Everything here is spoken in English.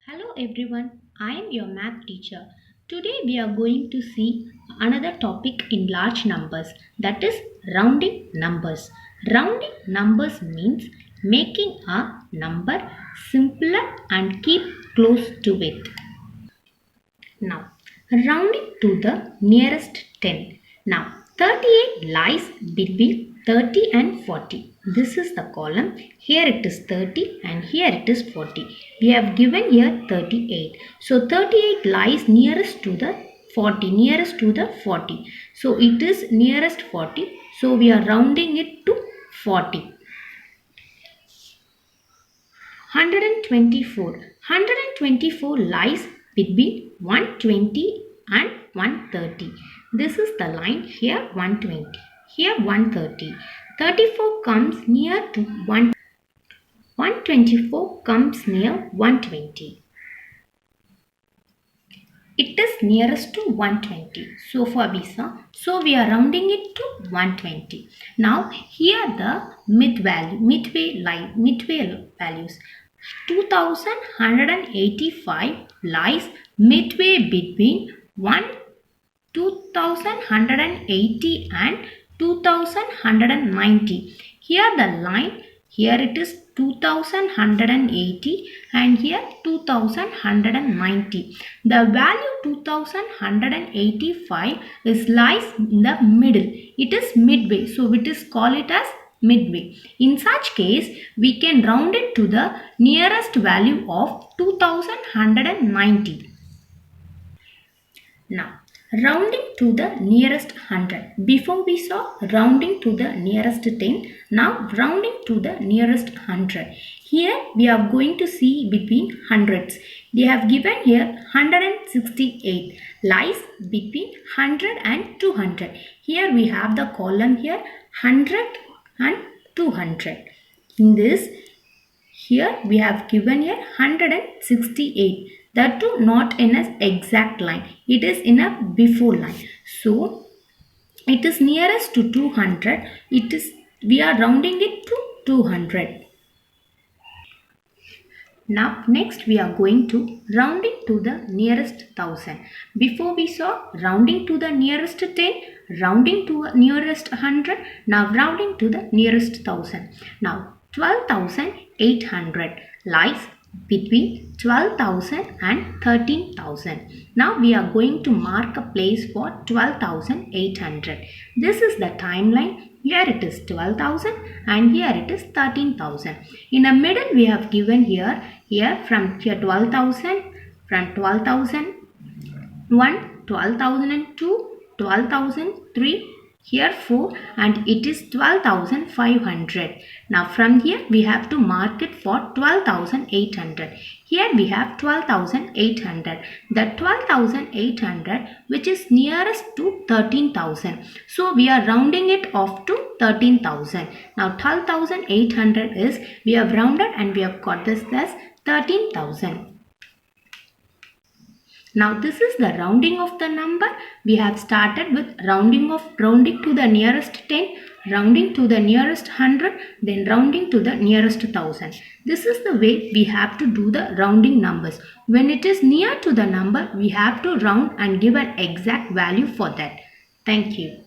Hello everyone, I am your math teacher. Today we are going to see another topic in large numbers, that is rounding numbers. Rounding numbers means making a number simpler and keep close to it. Now, rounding to the nearest 10. Now, 38 lies between 30 and 40. This is the column. Here it is 30 and here it is 40. We have given here 38. So, 38 lies nearest to the 40. Nearest to the 40. So, it is nearest 40. So, we are rounding it to 40. 124. 124 lies between 120 and 130. This is the line. Here 120. Here 130. 34 comes near to 1. 124 comes near 120. It is nearest to 120. So far we saw. So we are rounding it to 120. Now here the midway values. 2185 lies midway between 2180 and 2190. Here the line, here it is 2180 and here 2190. The value 2185 lies in the middle. It is midway. So it is call it as midway. In such case, we can round it to the nearest value of 2190. Now, rounding to the nearest 100. Before we saw rounding to the nearest 10. Now, rounding to the nearest 100. Here, we are going to see between hundreds. They have given here 168 lies between 100 and 200. Here, we have the column here 100 and 200. In this, here we have given here 168. That too not in an exact line. It is in a before line. So, it is nearest to 200. We are rounding it to 200. Now, next we are going to rounding to the nearest 1000. Before we saw rounding to the nearest 10, rounding to nearest 100. Now, rounding to the nearest 1000. Now, 12,800 lies between 12,000 and 13,000. Now, we are going to mark a place for 12,800. This is the timeline. Here it is 12,000 and here it is 13,000. In the middle we have given here from here 12,000, from 12,001, 12,002, 12,003, here 4 and it is 12,500. Now from here we have to mark it for 12,800. Here we have 12,800. The 12,800 which is nearest to 13,000. So we are rounding it off to 13,000. Now 12,800 is, we have rounded and we have got this as 13,000. Now this is the rounding of the number. We have started with rounding to the nearest 10, rounding to the nearest 100, then rounding to the nearest 1000. This is the way we have to do the rounding numbers. When it is near to the number, we have to round and give an exact value for that. Thank you.